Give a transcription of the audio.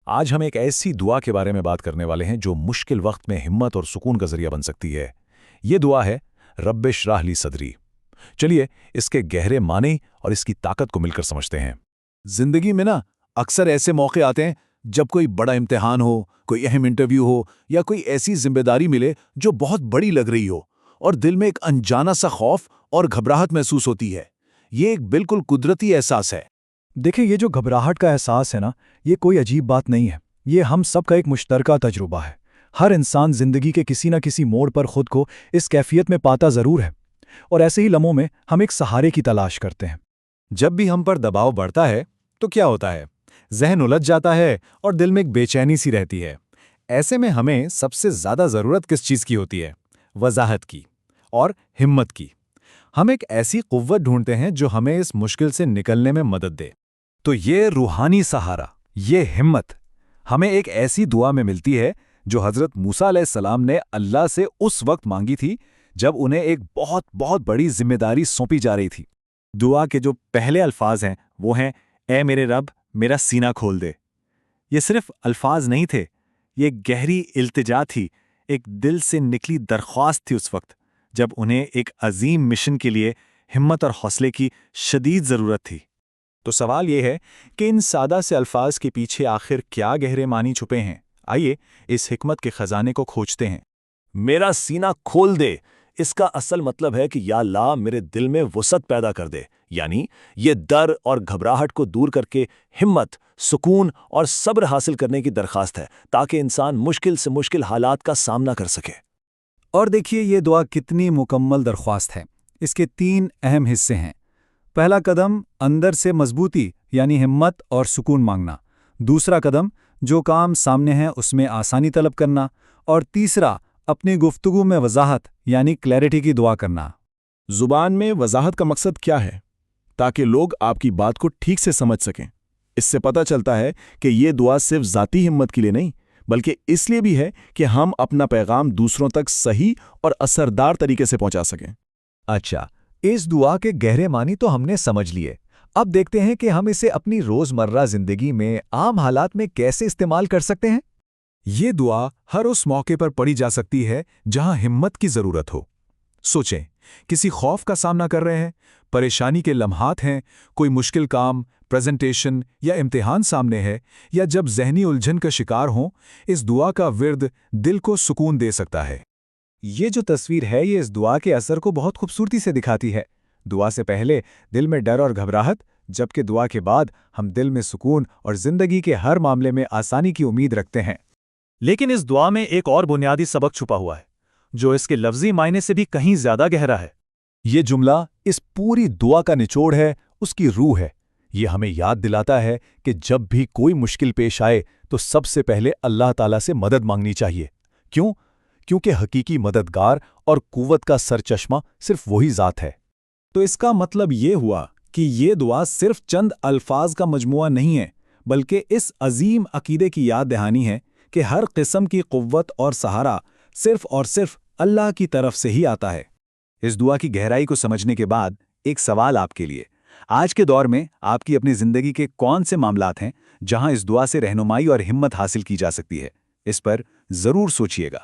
آج ہم ایک ایسی دعا کے بارے میں بات کرنے والے ہیں جو مشکل وقت میں ہمت اور سکون کا ذریعہ بن سکتی ہے۔ یہ دعا ہے رب اشرح لی صدری۔ چلیے اس کے گہرے معنی اور اس کی طاقت کو مل کر سمجھتے ہیں۔ زندگی میں اکثر ایسے موقع آتے ہیں جب کوئی بڑا امتحان ہو، کوئی اہم انٹرویو ہو یا کوئی ایسی ذمہ داری ملے جو بہت بڑی لگ رہی ہو اور دل میں ایک انجانا سا خوف اور گھبراہٹ محسوس ہوتی ہے۔ یہ ایک بالکل قدرتی احساس ہے۔ دیکھیں، یہ جو گھبراہٹ کا احساس ہے یہ کوئی عجیب بات نہیں ہے۔ یہ ہم سب کا ایک مشترکہ تجربہ ہے۔ ہر انسان زندگی کے کسی نہ کسی موڑ پر خود کو اس کیفیت میں پاتا ضرور ہے، اور ایسے ہی لمحوں میں ہم ایک سہارے کی تلاش کرتے ہیں۔ جب بھی ہم پر دباؤ بڑھتا ہے تو کیا ہوتا ہے؟ ذہن الجھ جاتا ہے اور دل میں ایک بے چینی سی رہتی ہے۔ ایسے میں ہمیں سب سے زیادہ ضرورت کس چیز کی ہوتی ہے؟ وضاحت کی اور ہمت کی۔ ہم ایک ایسی قوت ڈھونڈتے ہیں جو ہمیں اس مشکل سے نکلنے میں مدد دے۔ تو یہ روحانی سہارا، یہ ہمت ہمیں ایک ایسی دعا میں ملتی ہے جو حضرت موسیٰ علیہ السلام نے اللہ سے اس وقت مانگی تھی جب انہیں ایک بہت بڑی ذمہ داری سونپی جا رہی تھی۔ دعا کے جو پہلے الفاظ ہیں وہ ہیں، اے میرے رب میرا سینہ کھول دے۔ یہ صرف الفاظ نہیں تھے، یہ گہری التجا تھی، ایک دل سے نکلی درخواست تھی اس وقت جب انہیں ایک عظیم مشن کے لیے ہمت اور حوصلے کی شدید ضرورت تھی۔ تو سوال یہ ہے کہ ان سادہ سے الفاظ کے پیچھے آخر کیا گہرے معنی چھپے ہیں؟ آئیے اس حکمت کے خزانے کو کھوجتے ہیں۔ میرا سینہ کھول دے، اس کا اصل مطلب ہے کہ یا اللہ میرے دل میں وسعت پیدا کر دے، یعنی یہ ڈر اور گھبراہٹ کو دور کر کے ہمت، سکون اور صبر حاصل کرنے کی درخواست ہے تاکہ انسان مشکل سے مشکل حالات کا سامنا کر سکے۔ اور دیکھیے یہ دعا کتنی مکمل درخواست ہے۔ اس کے 3 اہم حصے ہیں۔ پہلا قدم اندر سے مضبوطی یعنی ہمت اور سکون مانگنا، دوسرا قدم جو کام سامنے ہے اس میں آسانی طلب کرنا، اور تیسرا اپنی گفتگو میں وضاحت یعنی کلیئرٹی کی دعا کرنا۔ زبان میں وضاحت کا مقصد کیا ہے؟ تاکہ لوگ آپ کی بات کو ٹھیک سے سمجھ سکیں۔ اس سے پتہ چلتا ہے کہ یہ دعا صرف ذاتی ہمت کے لیے نہیں بلکہ اس لیے بھی ہے کہ ہم اپنا پیغام دوسروں تک صحیح اور اثردار طریقے سے پہنچا سکیں۔ اچھا، اس دعا کے گہرے معنی تو ہم نے سمجھ لیے۔ اب دیکھتے ہیں کہ ہم اسے اپنی روزمرہ زندگی میں عام حالات میں کیسے استعمال کر سکتے ہیں۔ یہ دعا ہر اس موقع پر پڑھی جا سکتی ہے جہاں ہمت کی ضرورت ہو۔ سوچیں، کسی خوف کا سامنا کر رہے ہیں، پریشانی کے لمحات ہیں، کوئی مشکل کام، پریزنٹیشن یا امتحان سامنے ہے، یا جب ذہنی الجھن کا شکار ہوں، اس دعا کا ورد دل کو سکون دے سکتا ہے۔ یہ جو تصویر ہے یہ اس دعا کے اثر کو بہت خوبصورتی سے دکھاتی ہے۔ دعا سے پہلے دل میں ڈر اور گھبراہٹ، جبکہ دعا کے بعد ہم دل میں سکون اور زندگی کے ہر معاملے میں آسانی کی امید رکھتے ہیں۔ لیکن اس دعا میں ایک اور بنیادی سبق چھپا ہوا ہے جو اس کے لفظی معنی سے بھی کہیں زیادہ گہرا ہے۔ یہ جملہ اس پوری دعا کا نچوڑ ہے، اس کی روح ہے۔ یہ ہمیں یاد دلاتا ہے کہ جب بھی کوئی مشکل پیش آئے تو سب سے پہلے اللہ تعالیٰ سے مدد مانگنی چاہیے۔ کیوں؟ کیونکہ حقیقی مددگار اور قوت کا سرچشمہ صرف وہی ذات ہے۔ تو اس کا مطلب یہ ہوا کہ یہ دعا صرف چند الفاظ کا مجموعہ نہیں ہے بلکہ اس عظیم عقیدے کی یاد دہانی ہے کہ ہر قسم کی قوت اور سہارا صرف اور صرف اللہ کی طرف سے ہی آتا ہے۔ اس دعا کی گہرائی کو سمجھنے کے بعد ایک سوال آپ کے لیے۔ آج کے دور میں آپ کی اپنی زندگی کے کون سے معاملات ہیں جہاں اس دعا سے رہنمائی اور ہمت حاصل کی جا سکتی ہے؟ اس پر ضرور سوچئے گا۔